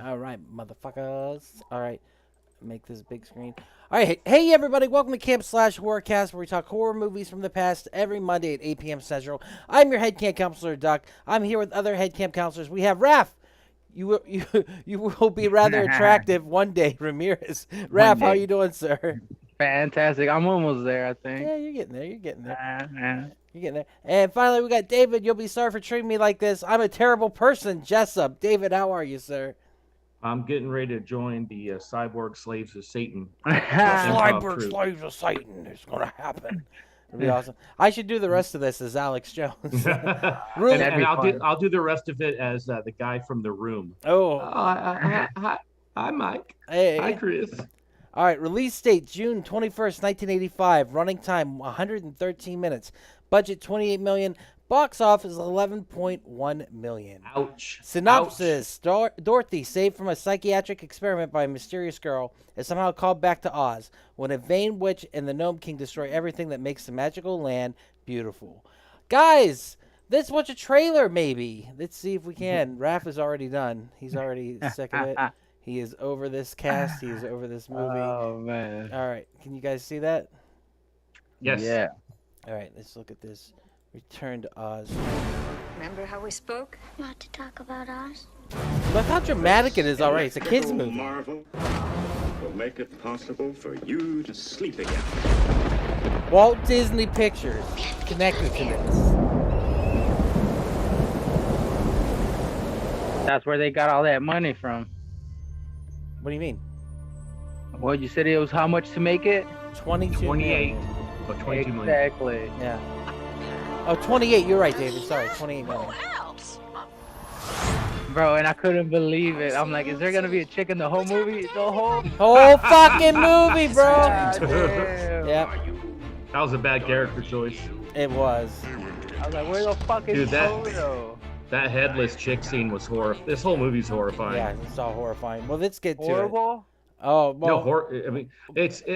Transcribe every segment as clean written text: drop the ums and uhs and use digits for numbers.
All right, motherfuckers. All right, make this big screen. All right, hey everybody, welcome to Camp Slash Horrorcast, where we talk horror movies from the past every Monday at 8 p.m. Central. I'm your head camp counselor, Duck. I'm here with other head camp counselors. We have Raph. You will be rather attractive one day, Ramirez. One Raph, how day. you doing, sir? Fantastic. I'm almost there, I think. Yeah, you're getting there. You're getting there. Uh, You're getting there. And finally, we got David. You'll be sorry for treating me like this. I'm a terrible person, Jessup. David, how are you, sir? I'm getting ready to join the cyborg slaves of Satan. Cyborg troop. slaves of Satan. It's gonna happen. It'll be awesome. I should do the rest of this as Alex Jones. Really? and I'll fun. do the rest of it as the guy from The Room. Oh, Hi, Mike. hey. Hi, Chris. All right, release date June 21st, 1985. Running time 113 minutes. Budget 28 million. Box office 11.1 million. Ouch. Synopsis: Dorothy, saved from a psychiatric experiment by a mysterious girl, is somehow called back to Oz when a vain witch and the Gnome King destroy everything that makes the magical land beautiful. Guys, let's watch a trailer maybe. Let's see if we can. Raph is already done. He's already sick of it. He is over this cast. He is over this movie. Oh, man. All right, can you guys see that? Yes. Yeah. All right, let's look at this. Return to Oz. Remember how we spoke? Not to talk about us. Look how dramatic it is already. It's a kid's Electrical movie. marvel will make it possible for you to sleep again. Walt Disney Pictures connected to this. That's where they got all that money from. What do you mean? Well, you said it was how much to make it? 22 28. million. Oh, 22 million. Exactly. Yeah. Oh, 28. You're right, David. Sorry, 28 million. Bro, and I couldn't believe it. I'm like, is there going to be a chick in the whole movie? The whole... Whole fucking movie, bro. God damn. Yeah, That was a bad character choice. it was. I was like, where the fuck is Dude, that- Frodo? That headless chick scene was horrible. This whole movie's horrifying. Yeah, it's all horrifying. Well, let's get to it. Horrible? Oh, No, well. I mean,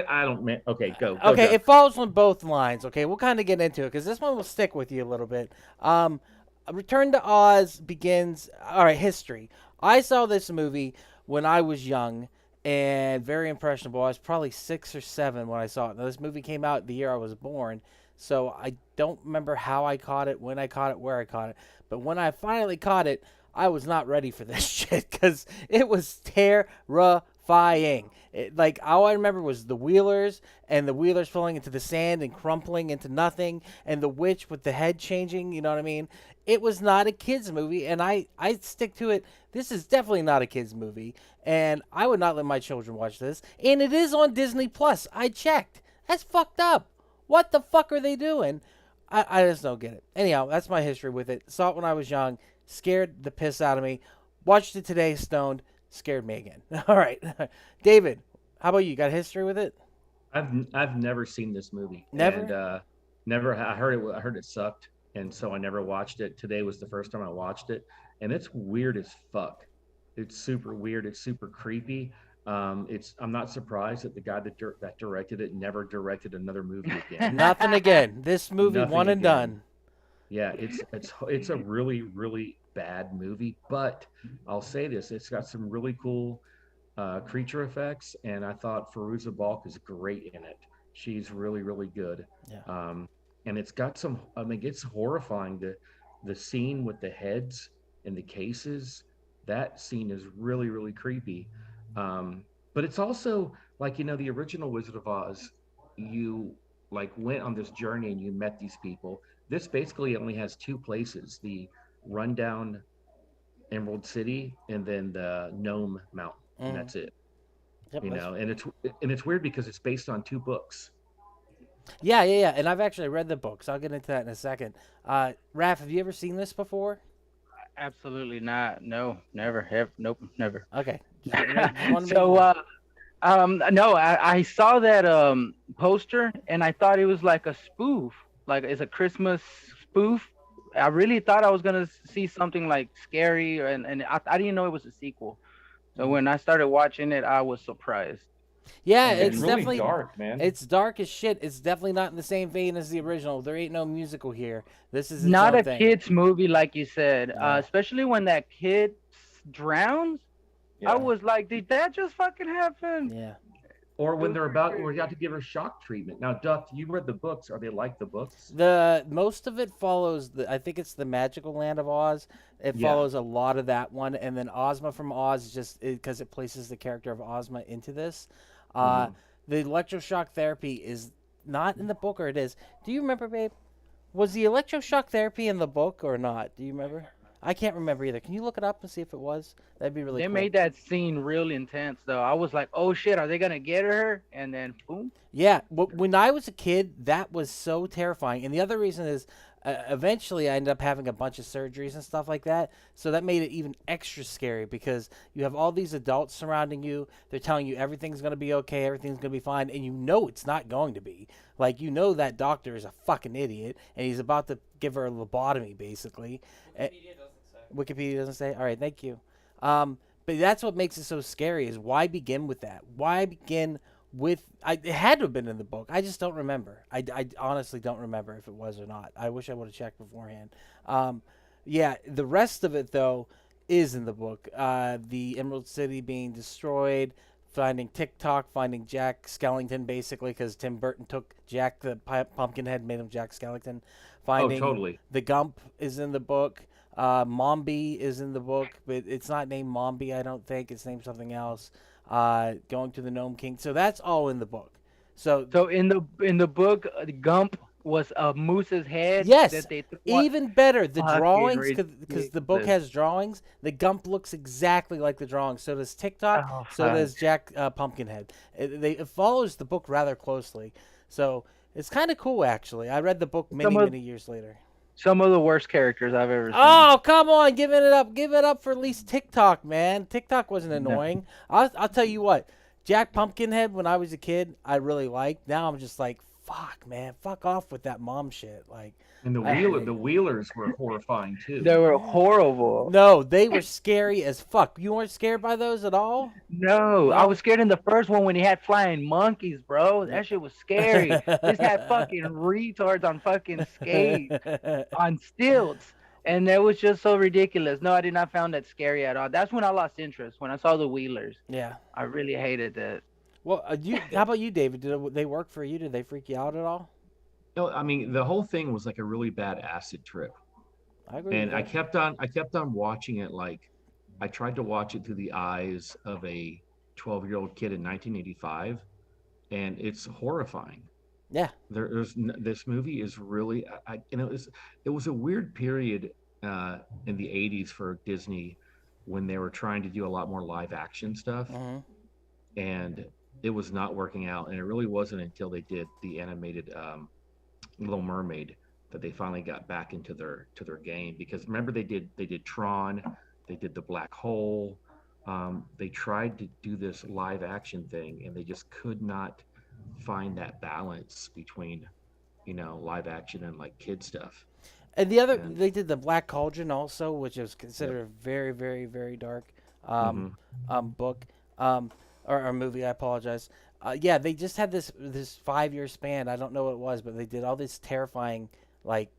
I don't. Man, okay, go. Okay, go. it falls on both lines. Okay, we'll kind of get into it because this one will stick with you a little bit. Return to Oz begins. All right, history. I saw this movie when I was young and very impressionable. I was probably 6 or 7 when I saw it. Now, this movie came out the year I was born, so I don't remember how I caught it, when I caught it, where I caught it. But when I finally caught it, I was not ready for this shit because it was terrifying. Like, all I remember was the Wheelers and the Wheelers falling into the sand and crumpling into nothing, and the witch with the head changing, you know what I mean? It was not a kid's movie, and I stick to it. This is definitely not a kid's movie, and I would not let my children watch this. And it is on Disney Plus. I checked. That's fucked up. What the fuck are they doing? I just don't get it. Anyhow, that's my history with it. Saw it when I was young. Scared the piss out of me. Watched it today, stoned. Scared me again. All right. David, how about you? Got history with it? I've never seen this movie. Never? And, never. I heard it sucked, and so I never watched it. Today was the first time I watched it, and it's weird as fuck. It's super weird. It's super creepy. I'm not surprised that the guy that directed it never directed another movie again. Nothing again. This movie, Nothing one and again. done. Yeah, it's a really, really bad movie, but I'll say this: it's got some really cool creature effects, and I thought Fairuza Balk is great in it. She's really, really good. Yeah. And it's got some. I mean, it's horrifying. The scene with the heads and the cases. That scene is really, really creepy. But it's also like, the original Wizard of Oz. You like went on this journey and you met these people. This basically only has 2 places: the rundown Emerald City and then the Gnome Mountain, and that's it. Yep, And it's weird because it's based on 2 books. Yeah. And I've actually read the books. I'll get into that in a second. Raph, have you ever seen this before? Absolutely not. No, never. Have, nope, never. Okay. Just wanna make- So, no, I saw that poster and I thought it was like a spoof, like it's a Christmas spoof. I really thought I was gonna see something like scary, and I didn't know it was a sequel. So when I started watching it, I was surprised. Yeah, It's it's really definitely dark, man. It's dark as shit. It's definitely not in the same vein as the original. There ain't no musical here. This is its Not own a thing. kid's movie, like you said, No. especially when that kid drowns. I was like, did that just fucking happen? Yeah. Or when Those they're are about, crazy. or you have to give her shock treatment. Now, Duck, you read the books. Are they like the books? The most of it follows I think it's the Magical Land of Oz. It Yeah. follows a lot of that one, and then Ozma from Oz is just because it places the character of Ozma into this. Mhm. The electroshock therapy is not in the book, or it is. Do you remember, babe? Was the electroshock therapy in the book or not? Do you remember? I can't remember either. Can you look it up and see if it was? That'd be really They cool. made that scene real intense, though. I was like, oh shit, are they gonna get her? And then boom. Yeah, when I was a kid, that was so terrifying. And the other reason is, eventually I ended up having a bunch of surgeries and stuff like that. So that made it even extra scary because you have all these adults surrounding you. They're telling you everything's going to be okay, everything's going to be fine. And you know it's not going to be. Like, you know that doctor is a fucking idiot and he's about to give her a lobotomy, basically. Wikipedia doesn't say? All right, thank you. But that's what makes it so scary is why begin with that? Why begin with it had to have been in the book. I just don't remember. I honestly don't remember if it was or not. I wish I would have checked beforehand. Yeah, the rest of it though is in the book. The Emerald City being destroyed, finding TikTok, finding Jack Skellington basically because Tim Burton took Jack the Pumpkinhead, made him Jack Skellington. Finding totally. the Gump is in the book. Mombi is in the book, but it's not named Mombi. I don't think it's named something else. Going to the Gnome King. So that's all in the book. So in the book, Gump was a moose's head. yes, That they even better. The Fucking drawings, because the book ridiculous. has drawings. The Gump looks exactly like the drawings. So does TikTok. Oh, So fuck. does Jack Pumpkinhead. It follows the book rather closely. So it's kind of cool, actually. I read the book many years later. Some of the worst characters I've ever seen. Oh, come on, give it up. Give it up for at least TikTok, man. TikTok wasn't annoying. I'll tell you what. Jack Pumpkinhead, when I was a kid, I really liked. Now I'm just like, fuck, man. Fuck off with that mom shit. Like, And the Wheelers were horrifying too. They were horrible. no, they were scary as fuck. You weren't scared by those at all? No, I was scared in the first one when he had flying monkeys, bro. That shit was scary. This had fucking retards on fucking skates, on stilts. And that was just so ridiculous. No, I did not find that scary at all. That's when I lost interest, when I saw the Wheelers. Yeah. I really hated that. Well, how about you, David? Did they work for you? Did they freak you out at all? No, I mean the whole thing was like a really bad acid trip. I agree. And with that. I kept on watching it like I tried to watch it through the eyes of a 12-year-old kid in 1985, and it's horrifying. Yeah. This movie is really it was a weird period in the 80s for Disney when they were trying to do a lot more live action stuff, Mhm. and it was not working out. And it really wasn't until they did the animated Little Mermaid that they finally got back into their game. Because remember they did Tron, they did the Black Hole, they tried to do this live action thing and they just could not find that balance between live action and like kid stuff. And the other, And- they did the Black Cauldron also, which is considered a very, very, very dark book or movie. I apologize. Yeah, they just had this 5-year span. I don't know what it was, but they did all this terrifying, like,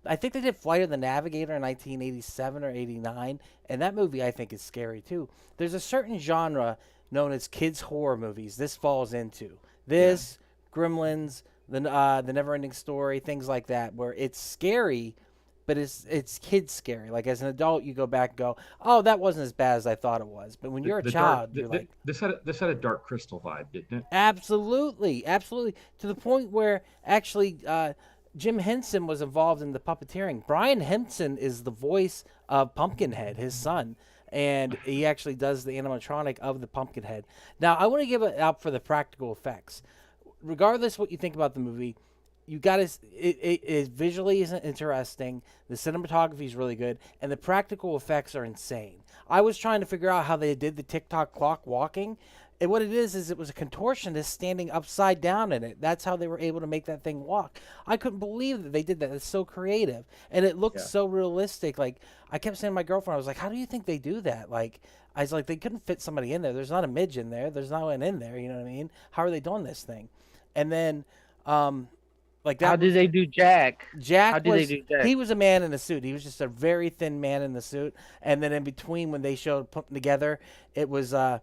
I think they did Flight of the Navigator in 1987 or 89, and that movie I think is scary too. There's a certain genre known as kids horror movies. This falls into this, Gremlins, the Neverending Story, things like that, where it's scary, but it's kids scary. Like as an adult, you go back and go, "Oh, that wasn't as bad as I thought it was." But when you're a child, you're like, this had a Dark Crystal vibe, didn't it? absolutely, absolutely, to the point where actually Jim Henson was involved in the puppeteering. Brian Henson is the voice of Pumpkinhead, his son, and he actually does the animatronic of the Pumpkinhead. Now, I want to give it out for the practical effects. Regardless what you think about the movie, you got to. It visually isn't interesting. The cinematography is really good, and the practical effects are insane. I was trying to figure out how they did the TikTok clock walking. And what it is it was a contortionist standing upside down in it. That's how they were able to make that thing walk. I couldn't believe that they did that. It's so creative. And it looked so realistic. Like, I kept saying to my girlfriend, I was like, how do you think they do that? Like, I was like, they couldn't fit somebody in there. There's not a midge in there. There's no one in there. You know what I mean? How are they doing this thing? And then Like that. How did they do Jack? Jack How did they was do Jack? he was a man in a suit. He was just a very thin man in the suit, and then in between when they showed putting together, it was a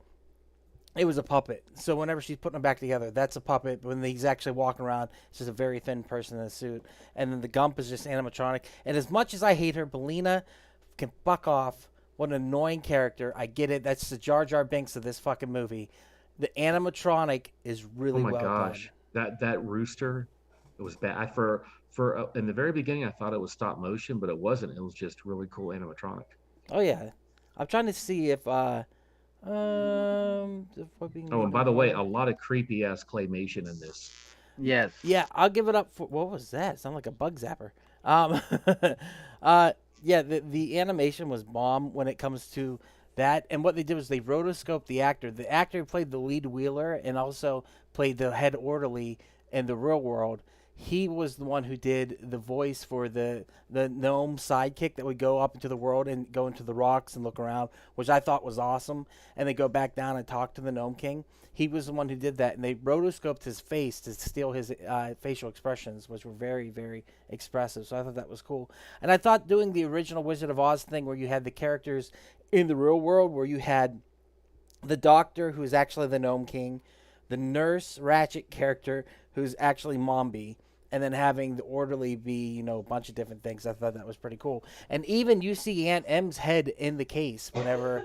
puppet. So whenever she's putting them back together, that's a puppet. But when he's actually walking around, it's just a very thin person in a suit. And then the Gump is just animatronic. And as much as I hate her, Belina can fuck off. What an annoying character. I get it. That's the Jar Jar Binks of this fucking movie. The animatronic is really Oh my well gosh, done. that rooster, it was bad. In the very beginning, I thought it was stop motion, but it wasn't. It was just really cool animatronic. Oh yeah. I'm trying to see if Oh, and by the way, a lot of creepy ass claymation in this. Yes. Yeah, I'll give it up for what was that? Sound like a bug zapper. Yeah, the animation was bomb when it comes to that. And what they did was they rotoscoped the actor. The actor who played the lead wheeler and also played the head orderly in the real world. He was the one who did the voice for the gnome sidekick that would go up into the world and go into the rocks and look around, which I thought was awesome. And they go back down and talk to the gnome king. He was the one who did that, and they rotoscoped his face to steal his facial expressions, which were very, very expressive. So I thought that was cool. And I thought doing the original Wizard of Oz thing where you had the characters in the real world, where you had the doctor, who's actually the Gnome King, the nurse Ratchet character, who's actually Mombi, and then having the orderly be, a bunch of different things. I thought that was pretty cool. And even you see Aunt M's head in the case whenever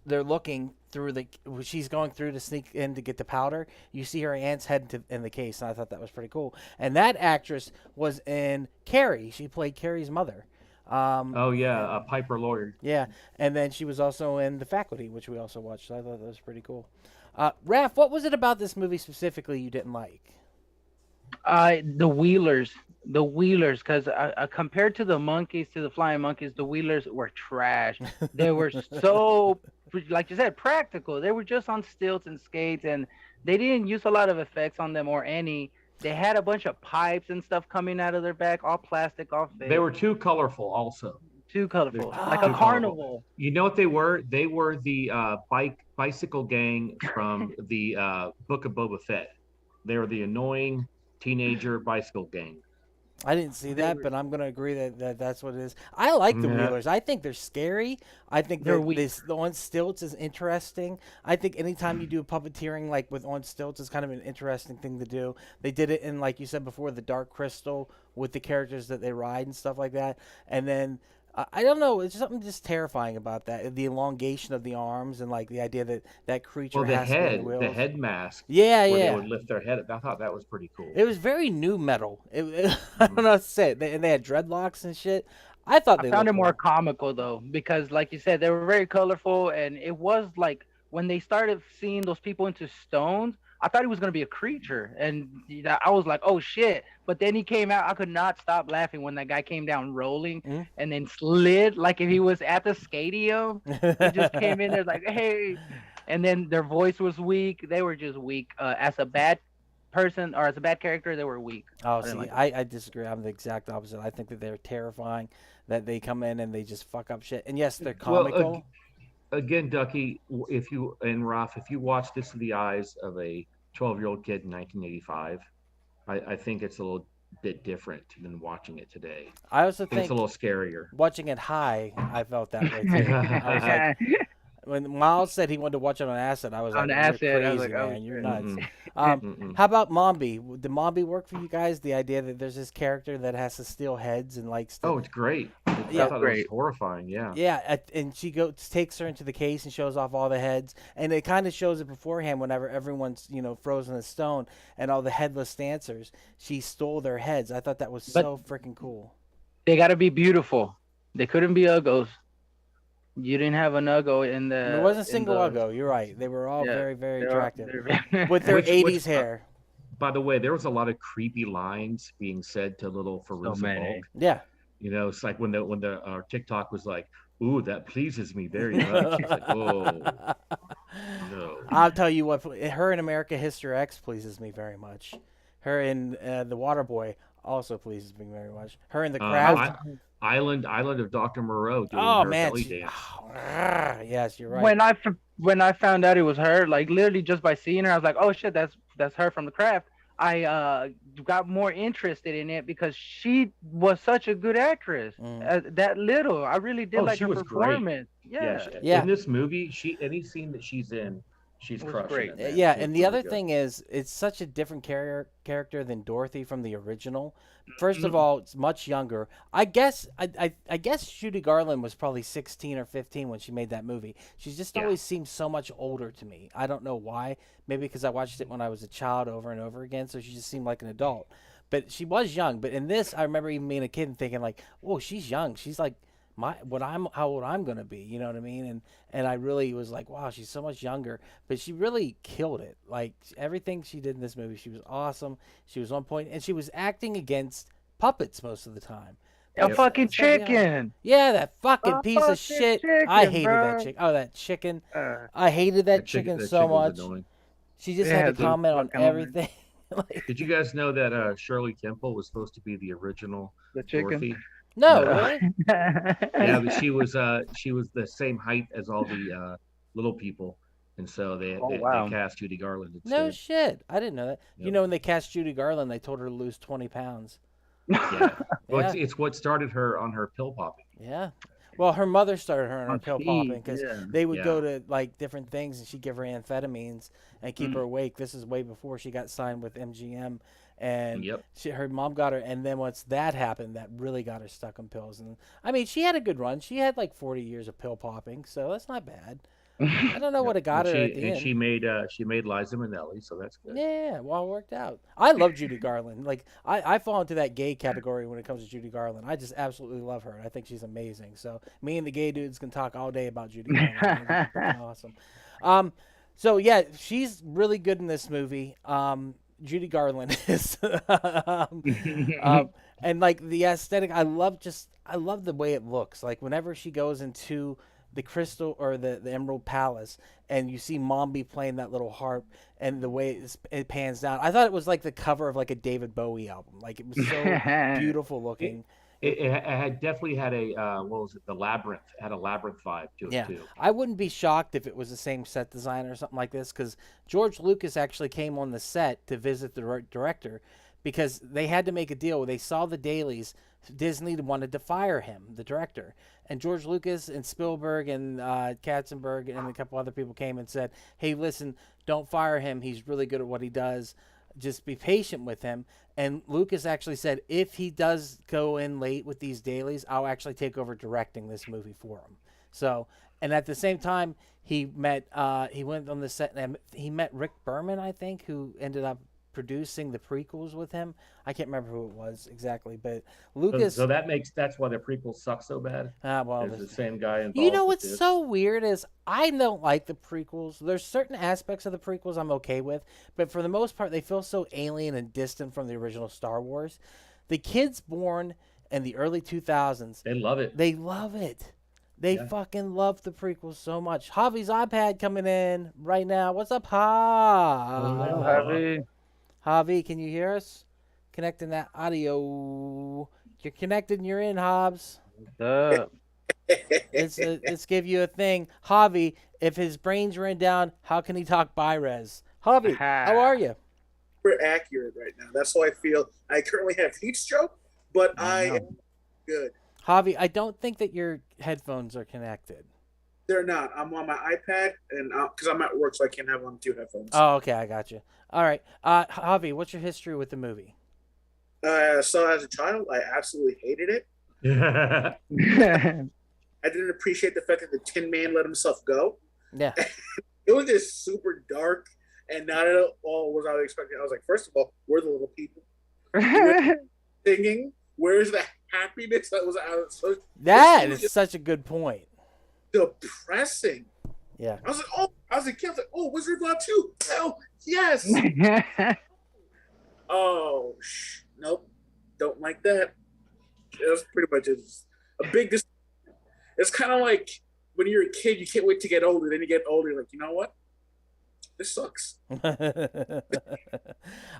they're looking through she's going through to sneak in to get the powder. You see her aunt's head in the case, and I thought that was pretty cool. And that actress was in Carrie. She played Carrie's mother. Piper Lawyer. Yeah, and then she was also in The Faculty, which we also watched. So I thought that was pretty cool. Raph, what was it about this movie specifically you didn't like? The Wheelers, because compared to the monkeys, to the flying monkeys, the Wheelers were trash. They were so, like you said, practical. They were just on stilts and skates, and they didn't use a lot of effects on them or any. They had a bunch of pipes and stuff coming out of their back, all plastic, all fake. They were too colorful, also. Too colorful, like a carnival. You know what they were? They were the bicycle gang from the Book of Boba Fett. They were the annoying teenager bicycle gang. I didn't see that, but I'm going to agree that that's what it is. I like the Wheelers. I think they're scary. I think the on stilts is interesting. I think anytime you do puppeteering like with on stilts is kind of an interesting thing to do. They did it in, like you said before, the Dark Crystal with the characters that they ride and stuff like that. And then I don't know. It's something just terrifying about that. The elongation of the arms and like the idea that creature has to be in the head mask. Yeah, where yeah. They would lift their head. I thought that was pretty cool. It was very new metal. I don't know what to say. And they had dreadlocks and shit. I found it more comical though, because like you said, they were very colorful, and it was like when they started seeing those people into stones, I thought he was going to be a creature, and I was like, oh shit. But then he came out. I could not stop laughing when that guy came down rolling and then slid like if he was at the stadium. He just came in there like, hey. And then their voice was weak. They were just weak. As a bad person or as a bad character, they were weak. Oh, see, I disagree. I'm the exact opposite. I think that they're terrifying, that they come in and they just fuck up shit. And yes, they're comical. Well, again, Ducky, if you watch this through the eyes of a 12-year-old kid in 1985, I think it's a little bit different than watching it today. I also think it's a little scarier. Watching it high, I felt that way too. I was like, when Miles said he wanted to watch it on acid, I was like, "You're crazy, I was like, man. You're nuts." How about Mombi? Did Mombi work for you guys? The idea that there's this character that has to steal heads and likes to... Oh, it's great. I thought it was horrifying. Yeah. Yeah, and she takes her into the case and shows off all the heads, and it kind of shows it beforehand. Whenever everyone's frozen in stone and all the headless dancers, she stole their heads. I thought that was so freaking cool. They got to be beautiful. They couldn't be uggos. You didn't have an uggo in the... There wasn't a single uggo. You're right. They were all very, very attractive. With their 80s hair. By the way, there was a lot of creepy lines being said to little Farouza Balk. Yeah. It's like when the TikTok was like, ooh, that pleases me very much. It's like, oh, no. I'll tell you what, her in America History X pleases me very much. Her in The Waterboy also pleases me very much. Her in The Craft... Island of Dr. Moreau doing her belly dance. Yes, you're right. When I found out it was her, like literally just by seeing her, I was like, oh shit, that's her from The Craft. I got more interested in it because she was such a good actress. That little, I really did Oh, like she her was great. performance. Yeah, Yeah, Yeah. in this movie, any scene that she's in, she's It was crushing great. it. Man. Yeah, She was and the really other good. thing is, it's such a different character than Dorothy from the original. First of Mhm. all, it's much younger. I guess Judy Garland was probably 16 or 15 when she made that movie. She's just Yeah. always seemed so much older to me. I don't know why. Maybe because I watched it when I was a child over and over again, so she just seemed like an adult. But she was young. But in this, I remember even being a kid and thinking like, "Oh, she's young. She's like how old I'm gonna be." You know what I mean? And I really was like, "Wow, she's so much younger." But she really killed it. Like everything she did in this movie, she was awesome. She was on point, and she was acting against puppets most of the time. A Yep. fucking It's like, chicken. yeah, that fucking A piece of fucking shit. I chicken, hated that bro. chick. Oh, that chicken. Uh, I hated that chicken That so chicken was much. annoying. She just yeah, had to the comment on fucking line. everything. Like, Did you guys know that Shirley Temple was supposed to be the original The chicken. Dorothy? no, No. really? Yeah, but she was the same height as all the little people, and so Oh, they wow. cast Judy Garland No instead. shit. I didn't know that. You Yep. know, when they cast Judy Garland, they told her to lose 20 pounds. Yeah. Well, Yeah. it's what started her on her pill popping. Yeah. Well, her mother started her on her Oh, pill geez, popping because yeah. they would Yeah. go to like different things and she'd give her amphetamines and keep Mm. her awake. This is way before she got signed with MGM, and Yep. her mom got her. And then once that happened, that really got her stuck on pills. And I mean, she had a good run. She had like 40 years of pill popping, so that's not bad. I don't know Yep. what it got And her at the end. she made Liza Minnelli, so that's good. Yeah, well, it worked out. I love Judy Garland. Like, I fall into that gay category when it comes to Judy Garland. I just absolutely love her, and I think she's amazing. So me and the gay dudes can talk all day about Judy Garland. She's freaking awesome. So yeah, she's really good in this movie. Judy Garland is, and like the aesthetic, I love the way it looks. Like whenever she goes into the crystal or the Emerald Palace, and you see Mombi playing that little harp, and the way it pans down, I thought it was like the cover of like a David Bowie album. Like it was so beautiful looking. It had definitely had a what was it? The Labyrinth. It had a Labyrinth vibe to it Yeah, too. I wouldn't be shocked if it was the same set designer or something like this, because George Lucas actually came on the set to visit the director because they had to make a deal. They saw the dailies. Disney wanted to fire him, the director. And George Lucas and Spielberg and Katzenberg and a couple other people came and said, hey, listen, don't fire him. He's really good at what he does. Just be patient with him. And Lucas actually said, if he does go in late with these dailies, I'll actually take over directing this movie for him. So, and at the same time, he went on the set and he met Rick Berman, I think, who ended up producing the prequels with him. I can't remember who it was exactly, but Lucas. So that's why the prequels suck so bad. Well, There's the same guy involved. you know with what's this. so weird is I don't like the prequels. There's certain aspects of the prequels I'm okay with, but for the most part, they feel so alien and distant from the original Star Wars. The kids born in the early 2000s, They love it. they love it. They Yeah. fucking love the prequels so much. Javi's iPad coming in right now. What's up, Javi. Javi, can you hear us? Connecting that audio. You're connected and you're in, Hobbs. What's up? Let's give you a thing. Javi, if his brain's ran down, how can he talk Bi-Res? Javi, how are you? Super accurate right now. That's how I feel. I currently have heat stroke, but I am good. Javi, I don't think that your headphones are connected. They're not. I'm on my iPad, and because I'm at work, so I can't have on two headphones. Oh, okay, I got you. All right. Javi, what's your history with the movie? So as a child, I absolutely hated it. Yeah. I didn't appreciate the fact that the Tin Man let himself go. Yeah. It was just super dark, and not at all was I expecting. I was like, first of all, we're the little people singing. Where's the happiness that was out? So That it was is just such a good point. depressing. Yeah. I was like, oh, I was a kid. I was like, oh, Wizard of Oz 2. Oh, yes. Oh, nope. Don't like that. It was pretty much a big. It's kind of like when you're a kid, you can't wait to get older. Then you get older, you're like, you know what? This sucks.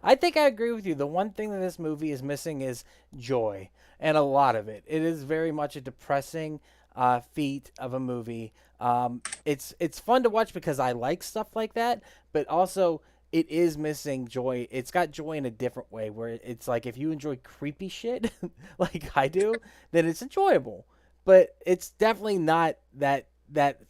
I think I agree with you. The one thing that this movie is missing is joy, and a lot of it. It is very much a depressing feat of a movie. It's fun to watch because I like stuff like that, but also it is missing joy. It's got joy in a different way, where it's like if you enjoy creepy shit like I do, then it's enjoyable. But it's definitely not that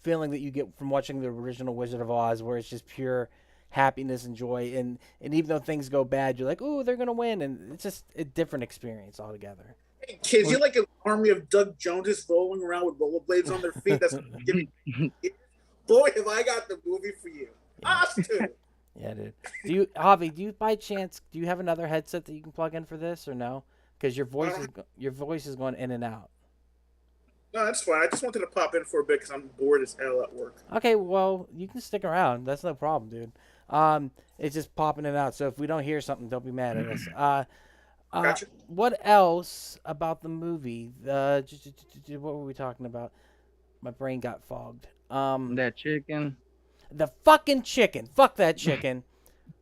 feeling that you get from watching the original Wizard of Oz, where it's just pure happiness and joy. And even though things go bad, you're like, "Ooh, they're gonna win," and it's just a different experience altogether. Hey, kids, you're like an army of Doug Joneses rolling around with rollerblades on their feet. That's giving. Boy, have I got the movie for you. Us too. Yeah, dude. Do you, Javi? Do you by chance do you have another headset that you can plug in for this or no? Because your voice is going in and out. No, that's fine. I just wanted to pop in for a bit because I'm bored as hell at work. Okay, well you can stick around. That's no problem, dude. It's just popping in and out. So if we don't hear something, don't be mad at us. Gotcha. What else about the movie? What were we talking about? My brain got fogged. That chicken. The fucking chicken. Fuck that chicken.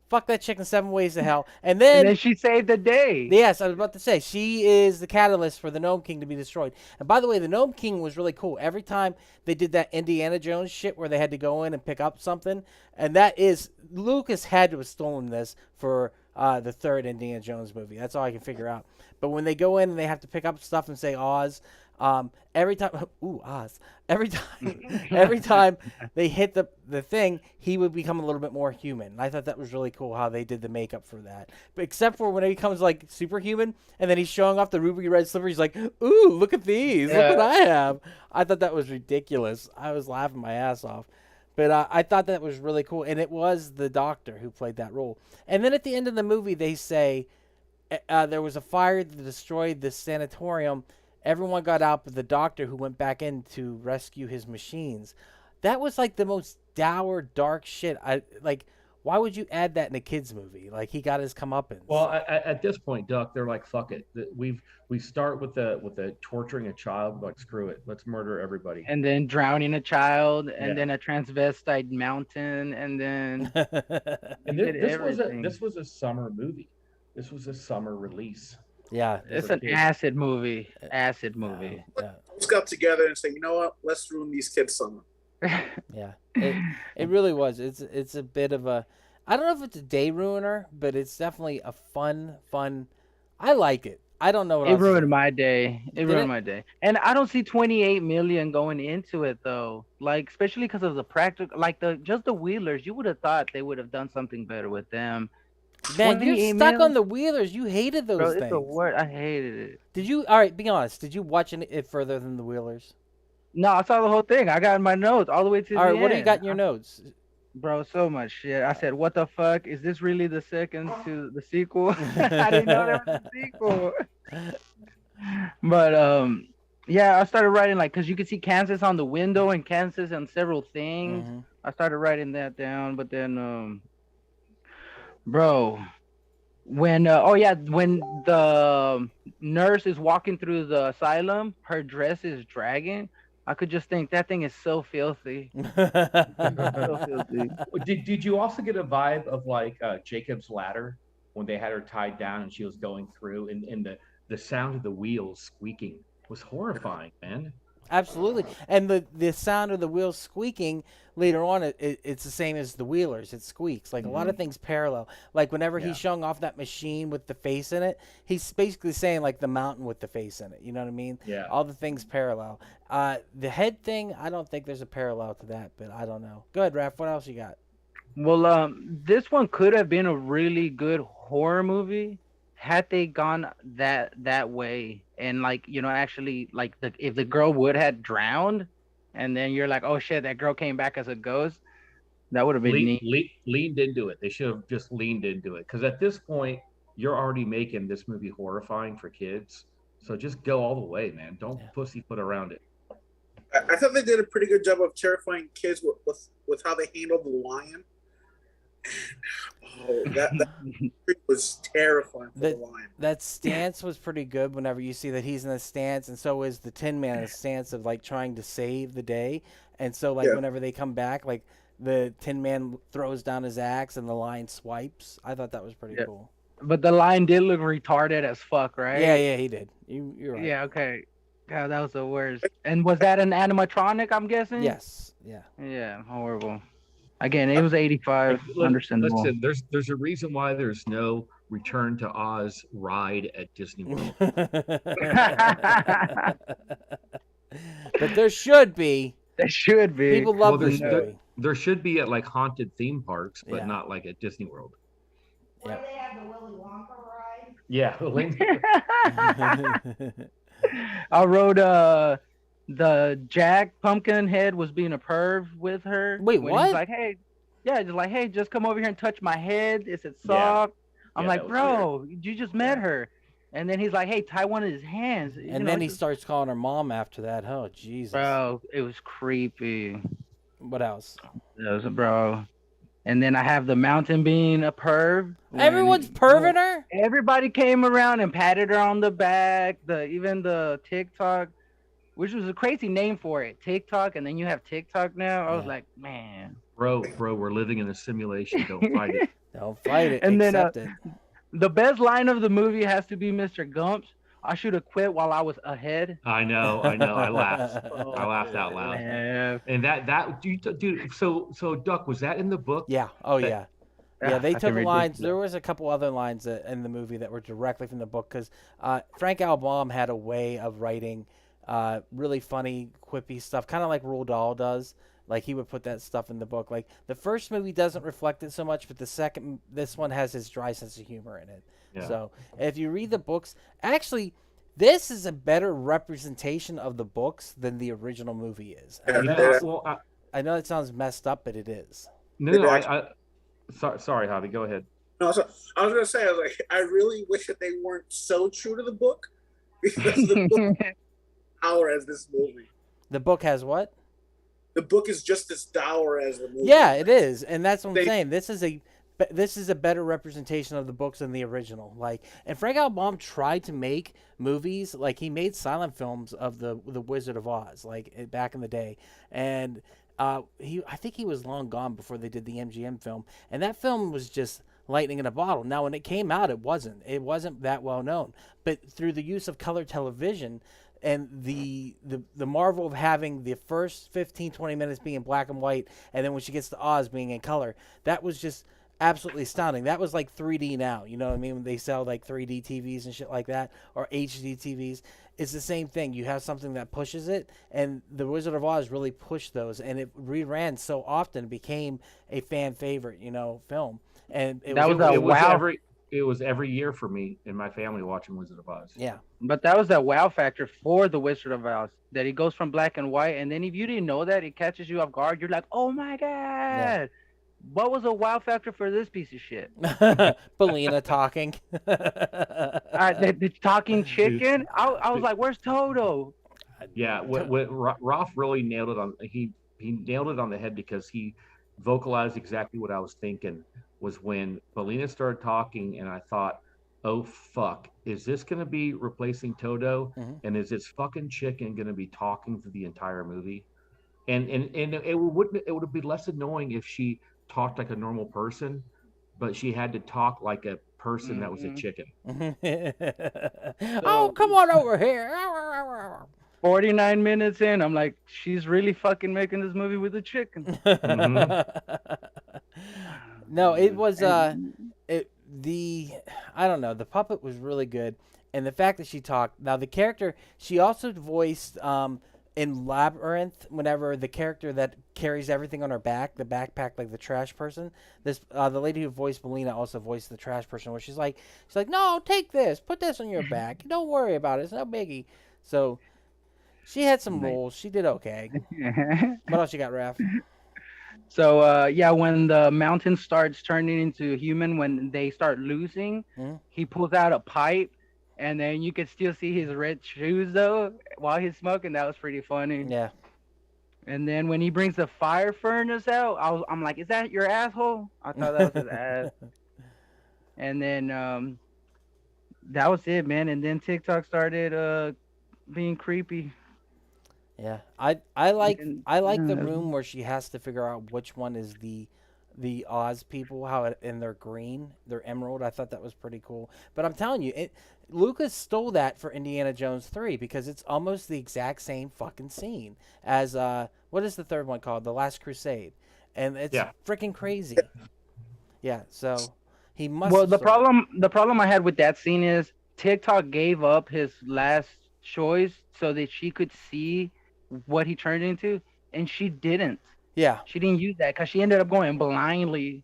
Fuck that chicken 7 ways to hell. And And then then, she saved the day. yes, I was about to say, she is the catalyst for the Gnome King to be destroyed. And by the way, the Gnome King was really cool. Every time they did that Indiana Jones shit where they had to go in and pick up something, and that is, Lucas had to have stolen this for the third Indiana Jones movie. That's all I can figure out. But when they go in and they have to pick up stuff and say Oz, every time, ooh, Oz, every time they hit the thing, he would become a little bit more human. And I thought that was really cool how they did the makeup for that. But except for when he becomes like superhuman and then he's showing off the ruby red slippers, he's like, ooh, look at these, look what I have. I thought that was ridiculous. I was laughing my ass off. But I thought that was really cool. And it was the doctor who played that role. And then at the end of the movie, they say there was a fire that destroyed the sanatorium. Everyone got out, but the doctor who went back in to rescue his machines. That was like the most dour, dark shit. Why would you add that in a kids movie? Like he got his comeuppance. Well, at this point, Duck, they're like, "Fuck it." We start with the torturing a child. Like, screw it, let's murder everybody. And then drowning a child, and Yeah. then a transvestite mountain, and then And did this was a summer movie. This was a summer release. yeah, it's for an kids. acid movie. Acid movie. yeah. Let's got together and say, you know what? Let's ruin these kids' summer. Yeah, it really was. It's a bit of a, I don't know if it's a day ruiner, but it's definitely a fun. I like it. I don't know what It else to ruined say. my day. It Did ruined it? my day. And I don't see 28 million going into it though. Like especially because of the practical, like just the Wheelers. You would have thought they would have done something better with them. Man, 28 you're stuck million? on the Wheelers. You hated those Bro, things. it's the word. I hated it. Did you? All right, be honest. Did you watch it further than the Wheelers? No, I saw the whole thing. I got in my notes all the way to All the right, what do you end. got in your notes? Bro, so much shit. I said, what the fuck? Is this really the second to the sequel? I didn't know there was a sequel. But yeah, I started writing like, cause you could see Kansas on the window and Kansas on several things. Mhm. I started writing that down, but then bro, when when the nurse is walking through the asylum, her dress is dragging. I could just think that thing is so filthy. So filthy. Did you also get a vibe of like Jacob's Ladder when they had her tied down and she was going through, and the sound of the wheels squeaking was horrifying, man. Absolutely. And the sound of the wheels squeaking later on, it's the same as the Wheelers. It squeaks. Like a lot of things parallel. Like whenever Yeah. he's showing off that machine with the face in it, he's basically saying like the mountain with the face in it. You know what I mean? Yeah. All the things parallel. The head thing, I don't think there's a parallel to that, but I don't know. Go ahead, Raph. What else you got? Well, this one could have been a really good horror movie had they gone that way, and like actually like if the girl would have drowned, and then you're like, oh shit, that girl came back as a ghost. That would have been neat. Leaned into it. They should have just leaned into it, because at this point you're already making this movie horrifying for kids. So just go all the way, man. Don't pussyfoot around it. I thought they did a pretty good job of terrifying kids with how they handled the lion. Oh, that was terrifying for the lion. That stance was pretty good whenever you see that he's in a stance, and so is the Tin Man in a stance of like trying to save the day. And so like whenever they come back, like the Tin Man throws down his axe and the lion swipes. I thought that was pretty cool. But the lion did look retarded as fuck, right? Yeah, he did. You're right. Yeah, okay. God, that was the worst. And was that an animatronic, I'm guessing? Yes. Yeah. Yeah, horrible. Again, it was 85. Understandable. Listen, there's a reason why there's no Return to Oz ride at Disney World. But there should be. There should be. People love Well, this movie. there should be at like haunted theme parks, but Yeah. not like at Disney World. Where they have the Willy Wonka ride. Yeah. I wrote the Jack Pumpkinhead was being a perv with her. Wait, when what? He's like, hey, yeah, just like, hey, just come over here and touch my head. Is it Yeah. soft? I'm Yeah, like, that was bro, you just met her. And then he's like, hey, tie one of his hands. You And know, then he just- starts calling her mom after that. Oh, Jesus. Bro, it was creepy. What else? It was bro. And then I have the mountain being a perv. Everyone's perving her? Everybody came around and patted her on the back. Even the TikTok, which was a crazy name for it, TikTok, and then you have TikTok now. I was like, man. Bro, we're living in a simulation. Don't fight it. Don't fight it. And then, Accept it. The best line of the movie has to be Mr. Gump's. I should have quit while I was ahead. I know. I laughed. I laughed out loud. Yeah. And that dude. So Duck, was that in the book? Yeah. Oh, yeah. Yeah, they I took can read lines. this. There was a couple other lines in the movie that were directly from the book because Frank L. Baum had a way of writing really funny, quippy stuff, kind of like Roald Dahl does. Like he would put that stuff in the book. Like the first movie doesn't reflect it so much, but this one has his dry sense of humor in it. Yeah. So if you read the books, actually, this is a better representation of the books than the original movie is. Yeah, I know it sounds messed up, but it is. Sorry, Javi, go ahead. No, so I was gonna say, I was like, I really wish that they weren't so true to the book because the book dour as this movie. The book has what? The book is just as dour as the movie. Yeah, it is, and that's what I'm They- saying. This is a better representation of the books than the original. Like, and Frank L. Baum tried to make movies. Like, he made silent films of the Wizard of Oz, like back in the day, and I think he was long gone before they did the MGM film, and that film was just lightning in a bottle. Now, when it came out, it wasn't that well known, but through the use of color television. And the marvel of having the first 15, 20 minutes being black and white, and then when she gets to Oz being in color, that was just absolutely astounding. That was like 3D now, you know what I mean? When they sell like 3D TVs and shit like that, or HD TVs, it's the same thing. You have something that pushes it, and The Wizard of Oz really pushed those, and it reran so often, it became a fan favorite, film. And it was every year for me and my family watching Wizard of Oz. Yeah. But that was that wow factor for the Wizard of Oz, that he goes from black and white, and then if you didn't know that, it catches you off guard. You're like, oh my god, Yeah. What was a wow factor for this piece of shit? Bellina talking. The talking chicken. I was like, where's Toto? Yeah, what Rolf really nailed it on. He nailed it on the head because he vocalized exactly what I was thinking. Was when Bellina started talking, and I thought, oh fuck, is this going to be replacing Toto? Mm-hmm. And is this fucking chicken going to be talking for the entire movie? And it would be less annoying if she talked like a normal person, but she had to talk like a person that was a chicken. Oh, come on over here. 49 minutes in, I'm like, she's really fucking making this movie with a chicken. No, it was I don't know, the puppet was really good, and the fact that she talked. Now the character, she also voiced in Labyrinth, whenever the character that carries everything on her back, the backpack, like the trash person. The lady who voiced Bellina also voiced the trash person, where she's like, no, take this, put this on your back, don't worry about it, it's no biggie. So she had some roles. She did okay. What else you got, Raph? So when the mountain starts turning into human, when they start losing, he pulls out a pipe, and then you could still see his red shoes though while he's smoking. That was pretty funny. Yeah. And then when he brings the fire furnace out, I'm like, is that your asshole? I thought that was his ass. And then that was it, man. And then TikTok started being creepy. Yeah, I like the room where she has to figure out which one is the Oz people, and they're green, they're emerald. I thought that was pretty cool. But I'm telling you, Lucas stole that for Indiana Jones 3 because it's almost the exact same fucking scene as what is the third one called? The Last Crusade. and it's Yeah. freaking crazy. Yeah, so he must. Well, have the sold- problem I had with that scene is TikTok gave up his last choice so that she could see what he turned into, and she didn't. Yeah, She didn't use that because she ended up going blindly,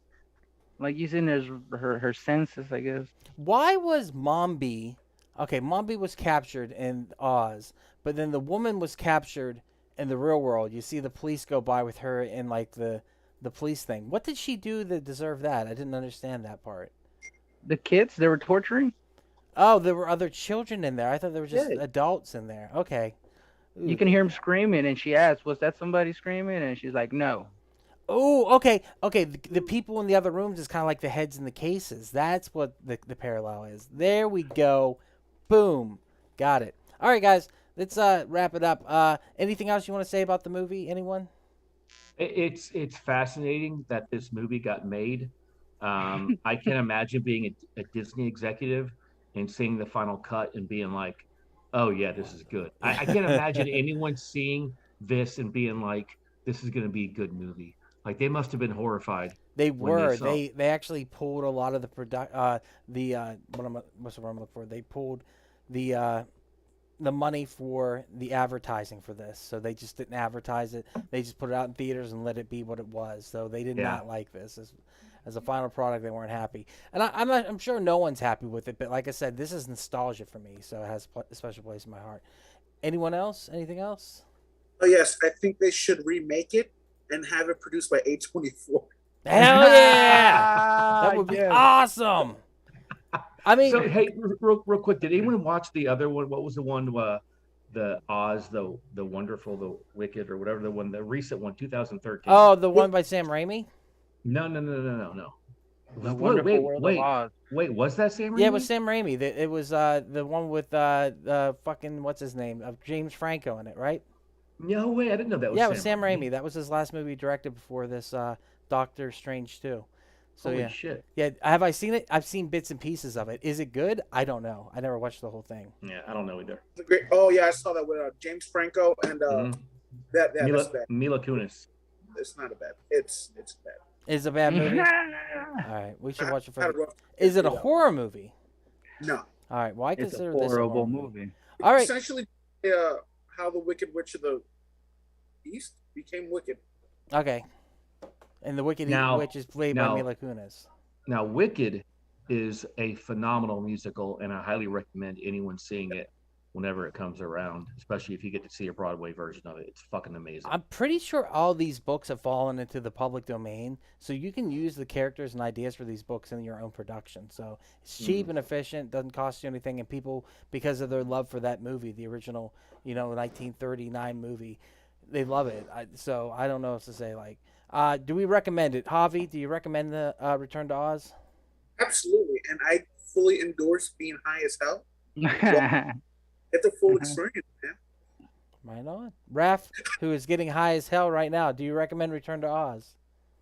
like using her senses, I guess. why was Mombi? Okay, Mombi was captured in Oz, but then the woman was captured in the real world. You see the police go by with her in like the police thing. What did she do to deserve that? I didn't understand that part. The kids they were torturing. Oh, there were other children in there. I thought there were just Yeah. adults in there. Okay. You can hear him screaming, and she asks, "Was that somebody screaming?" And she's like, "No." Oh, okay, okay. The people in the other rooms is kind of like the heads in the cases. That's what the parallel is. There we go. Boom. Got it. All right, guys. Let's wrap it up. Anything else you want to say about the movie? Anyone? It's fascinating that this movie got made. I can imagine being a Disney executive and seeing the final cut and being like, "Oh yeah, this is good." I can't imagine anyone seeing this and being like, "This is going to be a good movie." Like they must have been horrified. They when were. saw- They actually pulled a lot of the what's the word I'm looking for? They pulled the money for the advertising for this. So they just didn't advertise it. They just put it out in theaters and let it be what it was. So they did Yeah. not like this as a final product. They weren't happy, and I'm sure no one's happy with it. But like I said, this is nostalgia for me, so it has a special place in my heart. Anyone else? Anything else? Oh yes, I think they should remake it and have it produced by A24. Hell yeah! That would be Yes. awesome. I mean, So hey, real quick, did anyone watch the other one? What was the one? The Oz, the Wonderful, the Wicked, or whatever the recent one, 2013. oh, the one by Sam Raimi. No. The Wonderful World of Oz. Wait, was that Sam Raimi? Yeah, it was Sam Raimi. It was the one with fucking what's his name of James Franco in it, right? No way, I didn't know that was Yeah, it was Sam Raimi. That was his last movie he directed before this Doctor Strange 2. So Holy yeah, shit. yeah. Have I seen it? I've seen bits and pieces of it. Is it good? I don't know. I never watched the whole thing. Yeah, I don't know either. It's a great. Oh yeah, I saw that with James Franco and that's bad. Mila Kunis. It's not a bad. It's bad. Is it a bad movie? All right, we should watch it Had a for. rough- Is it a yeah. horror movie? No. All right. Well, I It's a consider this a horror horrible movie. All right. Essentially, how the Wicked Witch of the East became wicked. Okay. And the Wicked Now- Witch is played by now- Mila Kunis. Now, Wicked is a phenomenal musical, and I highly recommend anyone seeing it whenever it comes around, especially if you get to see a Broadway version of it. It's fucking amazing. I'm pretty sure all these books have fallen into the public domain, so you can use the characters and ideas for these books in your own production. So it's cheap and efficient, doesn't cost you anything, and people, because of their love for that movie, the original, 1939 movie, they love it. So I don't know what to say. Like, do we recommend it, Javi? Do you recommend the Return to Oz? Absolutely, and I fully endorse being high as hell. Get the full experience, man. Right on. Raph, who is getting high as hell right now, do you recommend Return to Oz?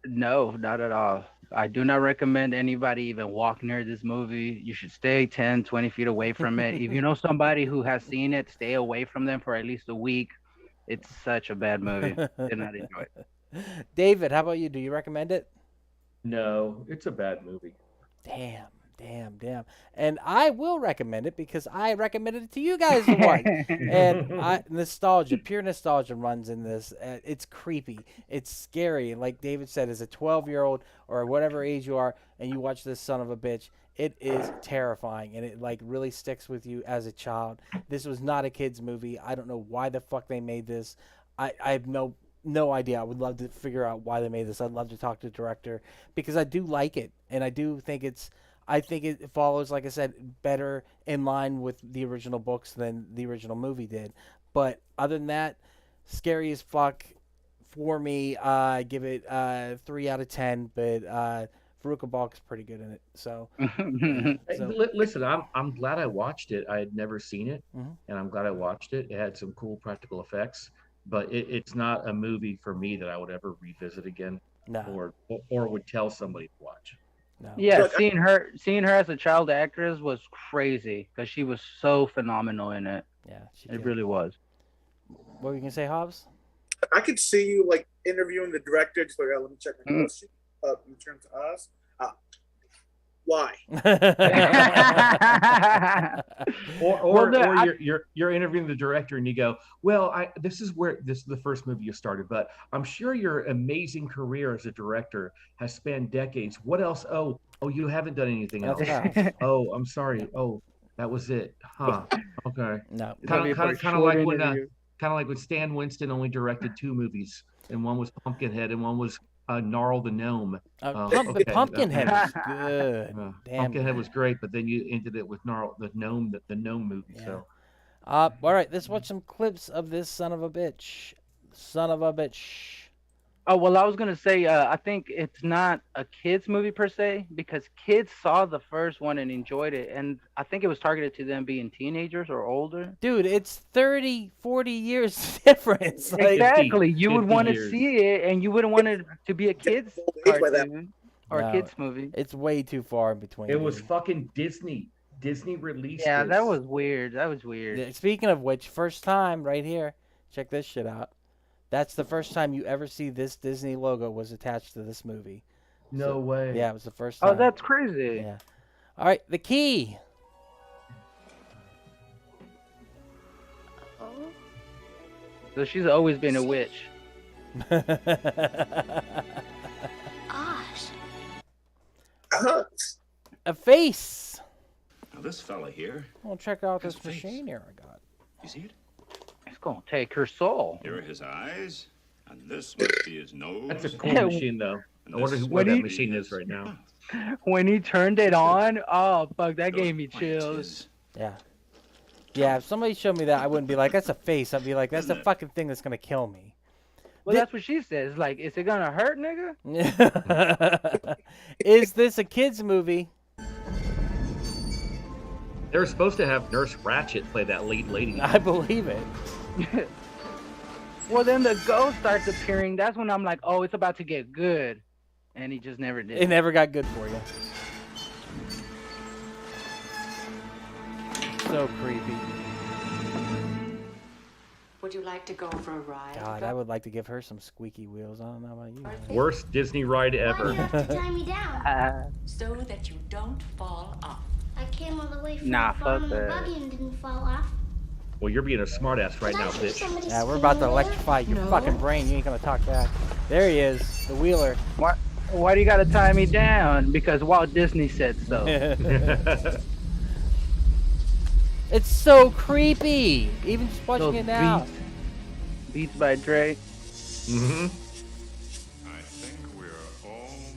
No, not at all. I do not recommend anybody even walk near this movie. You should stay 10, 20 feet away from it. If you know somebody who has seen it, stay away from them for at least a week. It's such a bad movie. Did not enjoy it. David, how about you? Do you recommend it? No, it's a bad movie. Damn. And I will recommend it because I recommended it to you guys to watch. And nostalgia, pure nostalgia runs in this. It's creepy. It's scary. Like David said, as a 12-year-old or whatever age you are, and you watch this son of a bitch, it is terrifying. And it like really sticks with you as a child. This was not a kid's movie. I don't know why the fuck they made this. I have no idea. I would love to figure out why they made this. I'd love to talk to the director because I do like it. And I do think I think it follows, like I said, better in line with the original books than the original movie did. But other than that, scary as fuck for me. I give it 3 out of 10. But Veruca Balk's pretty good in it. So, Hey, so listen, I'm glad I watched it. I had never seen it, and I'm glad I watched it. It had some cool practical effects, but it's not a movie for me that I would ever revisit again, no. or would tell somebody to watch. No. Yeah, Look, seeing her as a child actress was crazy because she was so phenomenal in it. Yeah. It really was. What were you going to say, Hobbs? I could see you like interviewing the director. Just like, let me check my notes. In terms of Oz, why? Or you're interviewing the director and you go, well, this is the first movie you started, but I'm sure your amazing career as a director has spanned decades. What else? Oh, you haven't done anything else. Oh, I'm sorry. Oh, that was it. Huh. Okay. No. Kind of like when Stan Winston only directed 2 movies, and one was Pumpkinhead and one was Gnarl the Gnome. Pumpkinhead was good. Damn. Pumpkinhead was great, but then you ended it with Gnarl the Gnome movie. Yeah. So, all right, let's watch some clips of this son of a bitch. Son of a bitch. Oh, well, I was going to say, I think it's not a kid's movie per se, because kids saw the first one and enjoyed it. And I think it was targeted to them being teenagers or older. Dude, it's 30, 40 years difference. Like, exactly. You would want to years. see it, and you wouldn't want it to be a kid's cartoon or a kid's movie. It's way too far in between. It was fucking Disney. Disney released Yeah, this. that was weird. That was weird. Yeah, speaking of which, first time right here. Check this shit out. That's the first time you ever see this Disney logo was attached to this movie. No way. Yeah, it was the first time. Oh, that's crazy. Yeah. All right, the key. Oh, So she's always been a witch. Oz. A face. Now this fella here, Well, check out His this face. machine here I got. you see it? It's going to take her soul. Here are his eyes, and this must be his nose. That's a cool machine, though. I wonder where that machine is right now. When he turned it on, oh, fuck, that gave me chills. Yeah. Yeah, if somebody showed me that, I wouldn't be like, that's a face. I'd be like, that's the fucking thing that's going to kill me. Well, that's what she says. Like, is it going to hurt, nigga? Is this a kid's movie? They were supposed to have Nurse Ratched play that lead lady. I believe it. Well, then the ghost starts appearing. That's when I'm like, oh, it's about to get good. And he just never did. It never got good for you. So creepy. Would you like to go for a ride? God, I would like to give her some squeaky wheels. I don't know about you. Worst Disney ride Why do you ever. have to tie me down? So that you don't fall off. I came all the way from Nah, the farm fuck in the that. buggy and didn't fall off. Well, you're being a smartass right now, bitch. Yeah, we're about to electrify your fucking brain. You ain't gonna talk back. There he is, the wheeler. Why do you got to tie me down? Because Walt Disney said so. It's so creepy. Even just watching Those it now. Beats by Dre. Mm-hmm. I think we're almost.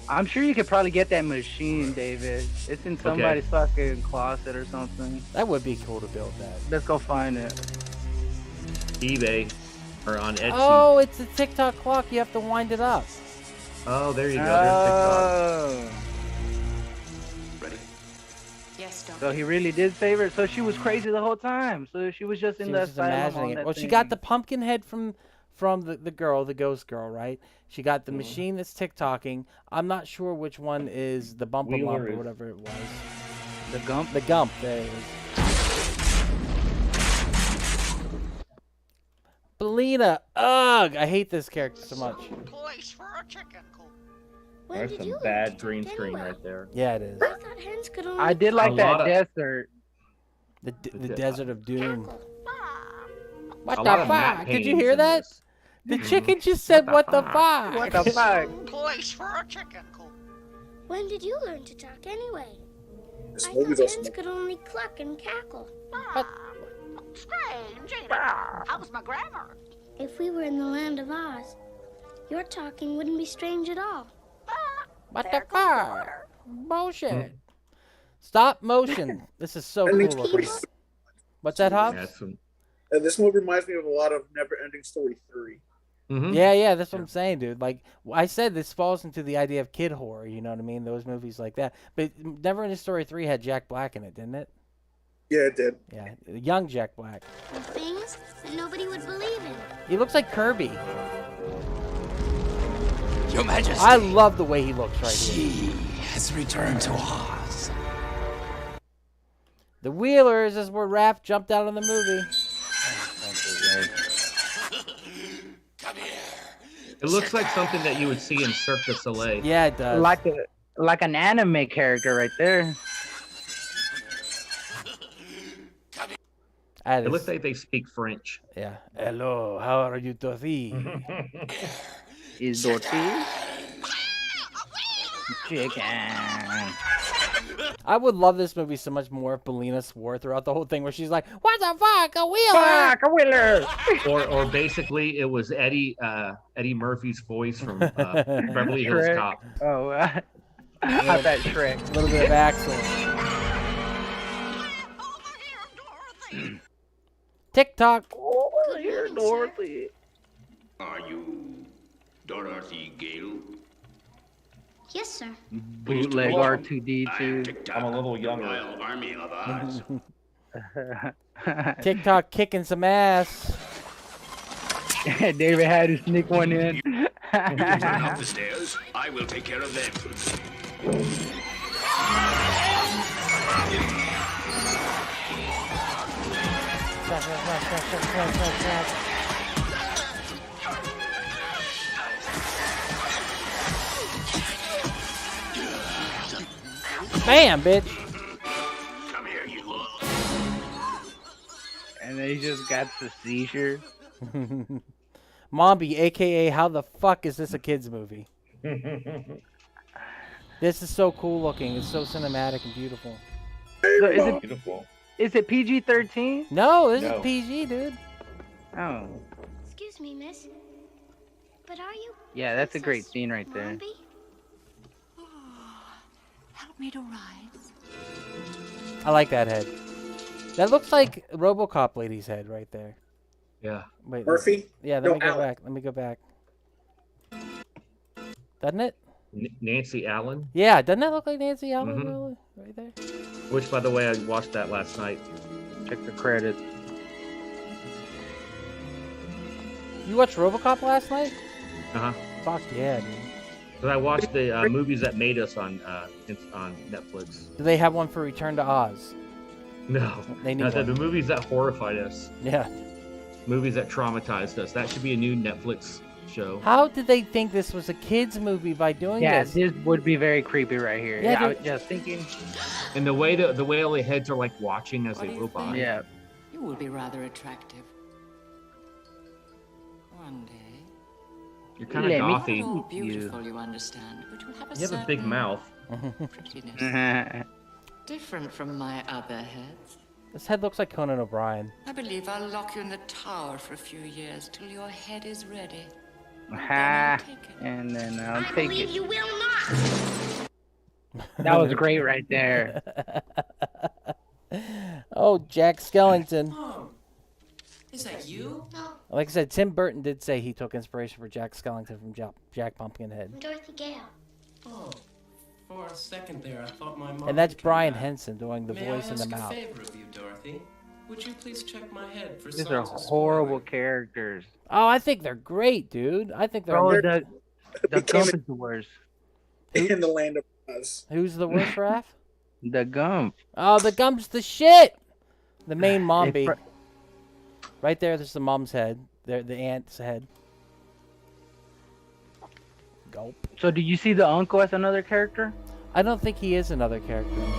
I'm sure you could probably get that machine, David. It's in somebody's fucking closet or something. That would be cool to build that. Let's go find it. eBay or on Etsy. Oh, it's a TikTok clock. You have to wind it up. Oh, there you go. There's TikTok. Ready? Yes, Doctor. So he really did save her. So she was crazy the whole time. So she was just in She the was just asylum imagining on it. that Well, she thing. got the pumpkin head from the girl, the ghost girl, right? She got Mm-hmm. the machine that's TikToking. I'm not sure which one is the bump Wheeler or is- whatever it was. the gump. The Gump, there it is. Belina, ugh, I hate this character so much. Place for a chicken coop. When There's did some you learn bad to green talk screen anyway? right there. Yeah, it is. I thought hens could only I did like A that lot of- desert. The Desert of Doom. cackle. What A the lot of matte fuck? Did you paintings hear in that? this. The chicken just said, what the fuck? What the fuck? Place for a chicken coop. When did you learn to talk anyway? This I movie's thought also hens could only cluck and cackle. Strange, ain't it? How's my grammar? If we were in the land of Oz, your talking wouldn't be strange at all. What the fuck? Bullshit. Stop motion. This is so cool Ending's looking. pretty. What's that, Hobbs? Yeah, some, This movie reminds me of a lot of Never Ending Story 3. mhm. Yeah, that's what I'm saying, dude. Like I said, this falls into the idea of kid horror. You know what I mean? Those movies like that. But Never Ending Story 3 had Jack Black in it, didn't it? Yeah, it did. Yeah, young Jack Black. And things that nobody would believe in. He looks like Kirby. Your Majesty, I love the way he looks right here. she has returned to Oz. The Wheelers is where Raph jumped out of the movie. Come here. It looks like something that you would see in Cirque du Soleil. Yeah, it does. Like an anime character right there. It looks like they speak French. Yeah. Hello, how are you, Dorothy? Is Dorothy? Chicken. I would love this movie so much more if Belina swore throughout the whole thing, where she's like, "What the fuck, a wheeler? Fuck, a wheeler!" or basically, it was Eddie Murphy's voice from Beverly Hills Shrek. Cop. Oh, I bet Shrek. A little bit of Axel. TikTok. Oh, here, Dorothy. Are you Dorothy Gale? Yes, sir. Bootleg R2D2. I'm a little younger. Royal Army of Oz. TikTok kicking some ass. David had to sneak one in. Run up the stairs. I will take care of them. Bam, bitch. Come here, you. And then he just got the seizure. Mombi, aka how the fuck is this a kids movie? This is so cool looking. It's so cinematic and beautiful. So Beautiful. is it PG-13? No, this No. is PG, dude. Oh. Excuse me, miss. But are you? Yeah, that's a great Princess scene right there. Mombi? Help me to rise. I like that head. That looks like RoboCop lady's head right there. Yeah. Wait, Murphy? Yeah, let No, me go Alan. back. Let me go back. Doesn't it? Nancy Allen, Yeah, doesn't that look like Nancy Allen Mhm. really? Right there? which, by the way, I watched that last night. Check the credits. You watched RoboCop last night? Uh-huh. Fuck yeah, dude. But I watched the movies that made us on Netflix. Do they have one for Return to Oz? No, They need no, one. the movies that horrified us, Yeah. movies that traumatized us. That should be a new Netflix show. How did they think this was a kids movie by doing Yeah, this? this would be very creepy right here. Yeah, Yeah, I dude. was just thinking. And the way all the heads are like watching as What they do go you by. think? Yeah. You will be rather attractive. One day. You're kind of Let me- gothy. Not all beautiful, you understand, but you have a You have a big certain mouth. prettiness. Different from my other heads. This head looks like Conan O'Brien. I believe I'll lock you in the tower for a few years till your head is ready. Ha. And then I'll I take believe it. you will not. That was great right there. Oh, Jack Skellington. Oh, is that you? Like I said, Tim Burton did say he took inspiration for Jack Skellington from Jack Pumpkinhead. I'm Dorothy Gale. Oh, for a second there, I thought my mom. And that's would come Brian back. Henson doing the May voice I in the ask mouth. a favor of you, Dorothy? Would you please check my head for These signs are of horrible spoiling? characters. Oh, I think they're great, dude. I think they're. Bro, They're- the became Gump is the worst. in the land of Oz. Who's the worst, Raph? The Gump. Oh, the Gump's the shit. The main mom If bee. fr- Right there, there's the mom's head. There, the aunt's head. Gulp. So, do you see the uncle as another character? I don't think he is another character in this.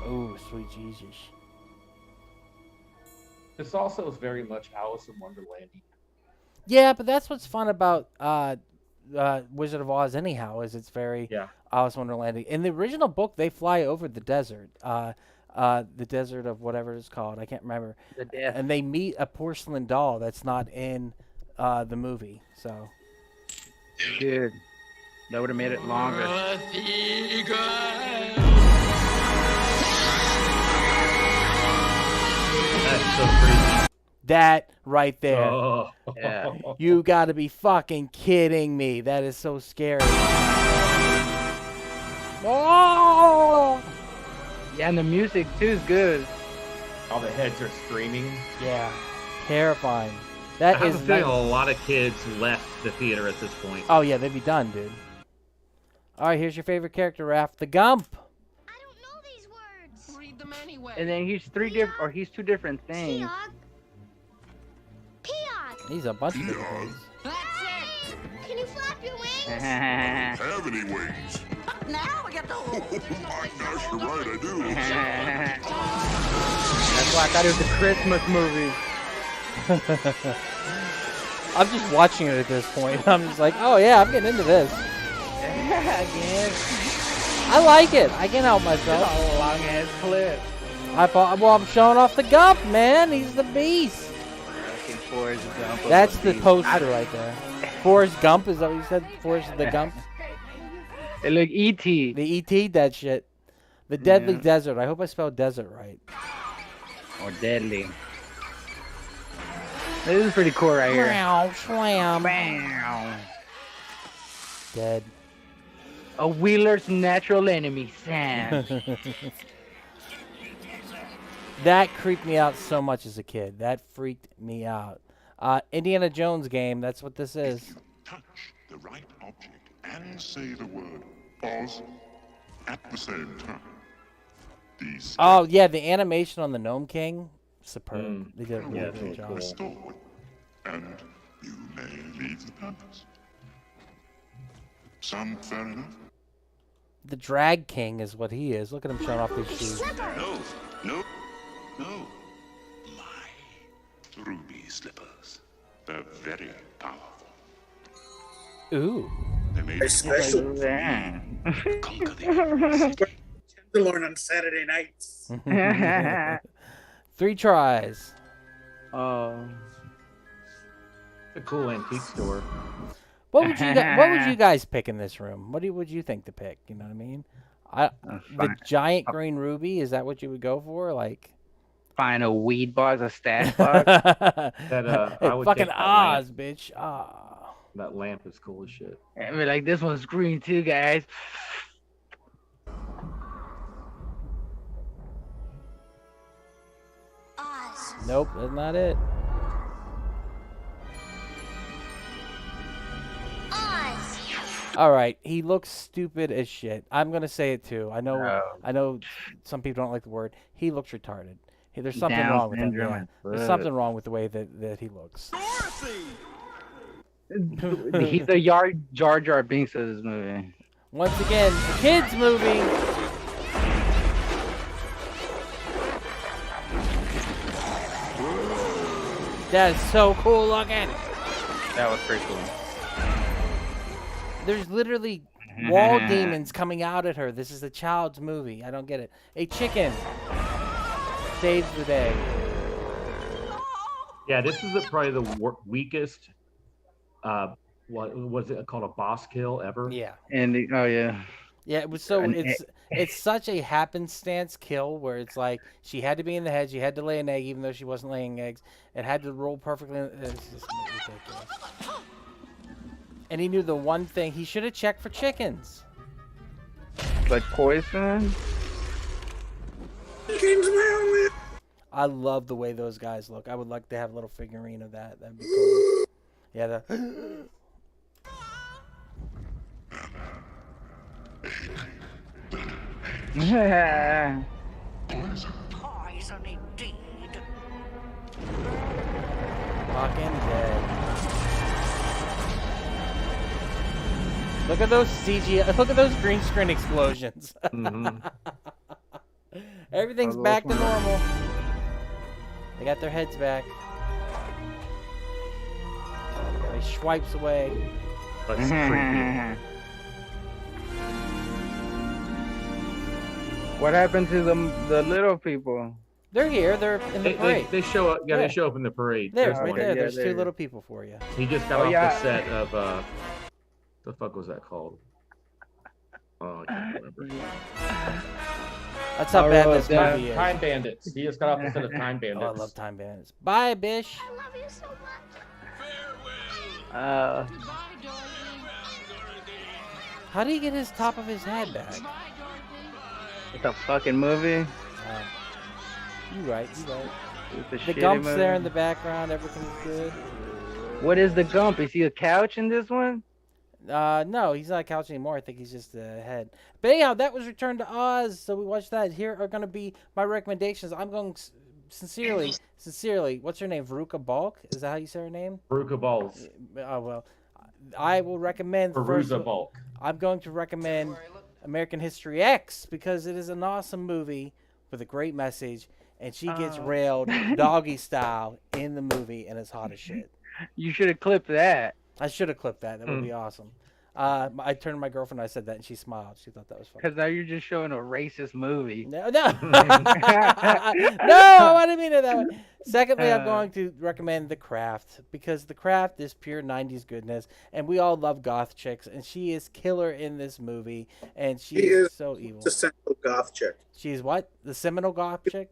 Oh, sweet Jesus. This also is very much Alice in Wonderland. Yeah, but that's what's fun about Wizard of Oz anyhow, is it's very Yeah. Alice in Wonderland. In the original book, they fly over the desert. The desert of whatever it's called. I can't remember. The death. And they meet a porcelain doll that's not in the movie. So Dude, that would have made it longer. That's so creepy. that right there. Oh. Yeah. You gotta be fucking kidding me. That is so scary. Oh! Yeah, and the music too is good. All the heads are screaming. Yeah. Terrifying. I That have is a feeling nice. a lot of kids left the theater at this point. Oh yeah, they'd be done, dude. Alright, here's your favorite character, Raph. The Gump. I don't know these words. Read them anyway. And then he's he's two different things. Peog. Peog. He's a bunch of different things. That's it. Have any wings? Now we get to. Oh, my gosh, you're right, I do. That's why I thought it was a Christmas movie. I'm just watching it at this point. I'm just like, oh yeah, I'm getting into this. Again. I like it. I can't help myself. It's a long ass clip. Well, I'm showing off the Gump, man. He's the beast. That's the poster right there. Forrest Gump, is that what you said? Forrest the Gump? It look E.T. The E.T. that shit. The Deadly Desert. I hope I spelled desert right. Or deadly. This is pretty cool right here. Slam. Dead. A Wheeler's natural enemy, Sam. That creeped me out so much as a kid. That freaked me out. Indiana Jones game, that's what this is. Touch the right object and say the word Oz at the same time. Oh, yeah, the animation on the Gnome King, superb. They did a really good job. Restore, and you may leave the palace. Sound fair enough? The Drag King is what he is. Look at him showing off his shoes. No. My ruby slippers. They're very powerful. Ooh. They made They're special. Conquer the To learn on Saturday nights. 3 tries. Oh. It's a cool antique store. What would you guys pick in this room? What would you think to pick? You know what I mean? The giant green ruby, is that what you would go for? Like, find a weed box, a stash box. I would fucking take that Oz, lamp. bitch. That lamp is cool as shit. I mean, like, this one's green too, guys. Nope, that's not it. All right, he looks stupid as shit. I'm gonna say it too. I know some people don't like the word. He looks retarded. There's something wrong with him. Yeah. There's something wrong with the way that he looks. He's the Jar Jar Binks of this movie. Once again, a kids movie. That is so cool looking. That was pretty cool. There's literally wall demons coming out at her. This is a child's movie. I don't get it. A chicken saves the day. Yeah, this is probably the weakest. What was it called? A boss kill ever? Yeah. And yeah. Yeah, it was so. It's such a happenstance kill where it's like she had to be in the head. She had to lay an egg even though she wasn't laying eggs. It had to roll perfectly. It's just ridiculous. And he knew the one thing. He should have checked for chickens. Like poison? I love the way those guys look. I would like to have a little figurine of that. That'd be cool. Yeah, Poison indeed. Fucking dead. Look at those CG. Look at those green screen explosions. Everything's back to normal. They got their heads back. He swipes away. That's creepy. What happened to the little people? They're here. They're in the parade. They show up. Yeah, they show up in the parade. There, There's right one. there. There's there. 2 little people for you. He just got off the set of the fuck was that called? Oh, I can't remember. That's how bad this movie is. Time Bandits. He just got off the set of Time Bandits. Oh, I love Time Bandits. Bye, Bish. I love you so much. How do you get his top of his head back? It's a fucking movie. You right. It's a The shitty Gump's movie. there in the background. Everything's good. What is the Gump? Is he a couch in this one? No, he's not a couch anymore. I think he's just a head. But anyhow, that was Return to Oz. So we watched that. Here are going to be my recommendations. I'm going sincerely. What's her name? Veruca Balk? Is that how you say her name? Veruca Balls. Oh, well. I will recommend first. Perusa Bulk. I'm going to recommend American History X because it is an awesome movie with a great message, and she gets railed doggy style in the movie, and it's hot as shit. You should have clipped that. I should have clipped that. That would be awesome. I turned to my girlfriend and I said that, and she smiled. She thought that was funny. Because now you're just showing a racist movie. No, no. No, I didn't mean it that way. Secondly, I'm going to recommend The Craft because The Craft is pure 90s goodness, and we all love goth chicks, and she is killer in this movie, and she is so evil. The essential goth chick. She's what? The seminal goth chick?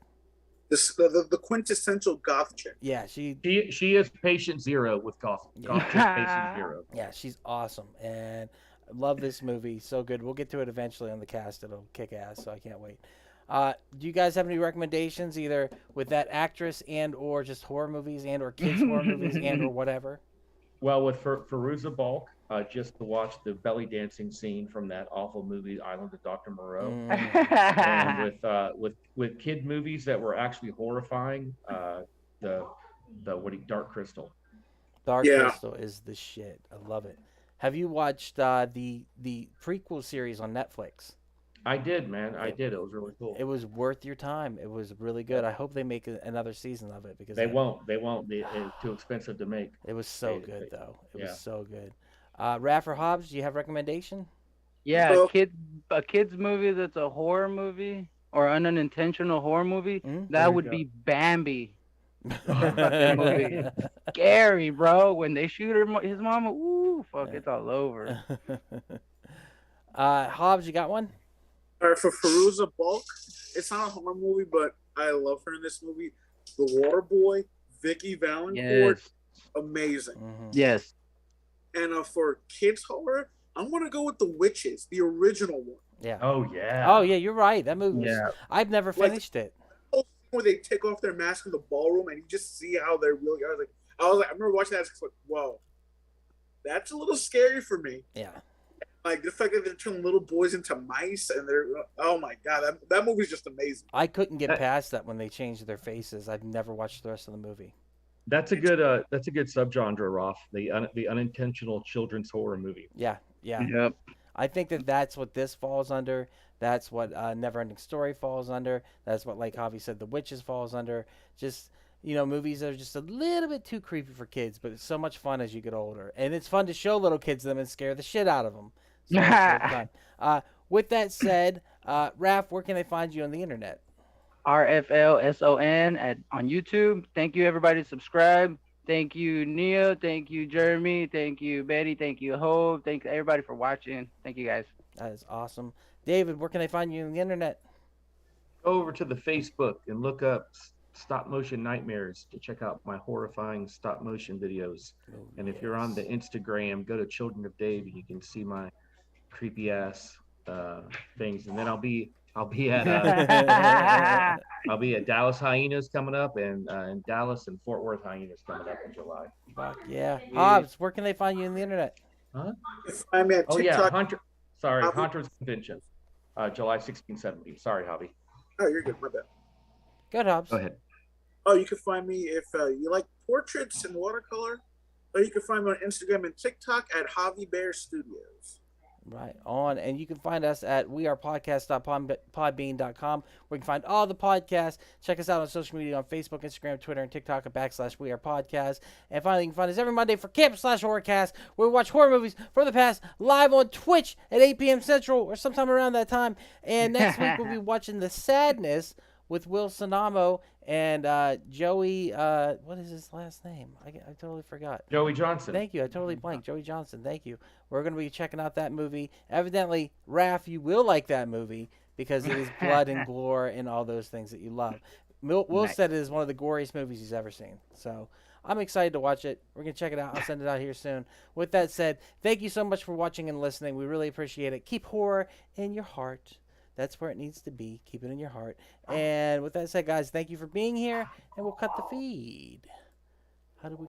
The quintessential goth chick. Yeah, she is patient zero with goth chick patient zero. Yeah, she's awesome, and I love this movie. So good. We'll get to it eventually on the cast. It'll kick ass, so I can't wait. Do you guys have any recommendations, either with that actress and or just horror movies and or kids horror movies and or whatever? Well, with Perusa Bulk, just to watch the belly dancing scene from that awful movie Island of Dr. Moreau, and with kid movies that were actually horrifying, Dark Crystal. Dark Crystal is the shit. I love it. Have you watched the prequel series on Netflix? I did, man. I did. It was really cool. It was worth your time. It was really good. I hope they make another season of it because they won't. It's too expensive to make. It was so good though. It was so good. Raph or Hobbs, do you have a recommendation? Yeah, a kids movie that's a horror movie or an unintentional horror movie. That would be Bambi. Movie. Scary, bro. When they shoot his mama, ooh, fuck, it's all over. Hobbs, you got one? All right, for Perusa Bulk, it's not a horror movie, but I love her in this movie. The Water Boy, Vicky Valancourt, amazing. Yes. And for kids horror, I'm gonna go with The Witches, the original one. Yeah. Oh yeah. Oh yeah, you're right. That movie. I've never finished it. Where they take off their mask in the ballroom and you just see how they're really. I remember watching that. I was like, whoa, that's a little scary for me. Yeah. Like the fact that they're turning little boys into mice and they're, oh my god, that movie's just amazing. I couldn't get past that when they changed their faces. I've never watched the rest of the movie. That's a good subgenre, Roth. The unintentional children's horror movie. Yeah. Yep. I think that's what this falls under. That's what Neverending Story falls under. That's what, like Javi said, The Witches falls under. Just, movies that are just a little bit too creepy for kids, but it's so much fun as you get older. And it's fun to show little kids them and scare the shit out of them. So with that said, Raph, where can they find you on the internet? RFLSON on YouTube. Thank you, everybody. Subscribe. Thank you, Nia. Thank you, Jeremy. Thank you, Betty. Thank you, Hove. Thank everybody for watching. Thank you, guys. That is awesome. David, where can they find you on the internet? Go over to the Facebook and look up Stop Motion Nightmares to check out my horrifying stop motion videos. And if you're on the Instagram, go to Children of Dave and you can see my creepy ass things. And then I'll be at Dallas Hyenas coming up, and in Dallas and Fort Worth Hyenas coming up in July. Fuck yeah. Hobbs, where can they find you on the internet? Huh? I'm at TikTok. Hunter's Convention, July 16, 17. Sorry, Javi. Oh, you're good. My bad. Good, Hobbs. Go ahead. Oh, you can find me if you like portraits and watercolor, or you can find me on Instagram and TikTok at Javi Bear Studios. Right on. And you can find us at wearepodcast.podbean.com, where you can find all the podcasts. Check us out on social media on Facebook, Instagram, Twitter, and TikTok at /wearepodcast. And finally, you can find us every Monday for Camp / Horrorcast, where we watch horror movies from the past live on Twitch at 8 p.m. Central or sometime around that time. And next week, we'll be watching The Sadness with Will Sonamo and Joey, what is his last name? I totally forgot. Joey Johnson. Thank you. I totally blanked. Joey Johnson. Thank you. We're going to be checking out that movie. Evidently, Raph, you will like that movie because it is blood and gore and all those things that you love. Will said it is one of the goriest movies he's ever seen. So I'm excited to watch it. We're going to check it out. I'll send it out here soon. With that said, thank you so much for watching and listening. We really appreciate it. Keep horror in your heart. That's where it needs to be. Keep it in your heart. And with that said, guys, thank you for being here, and we'll cut the feed. How do we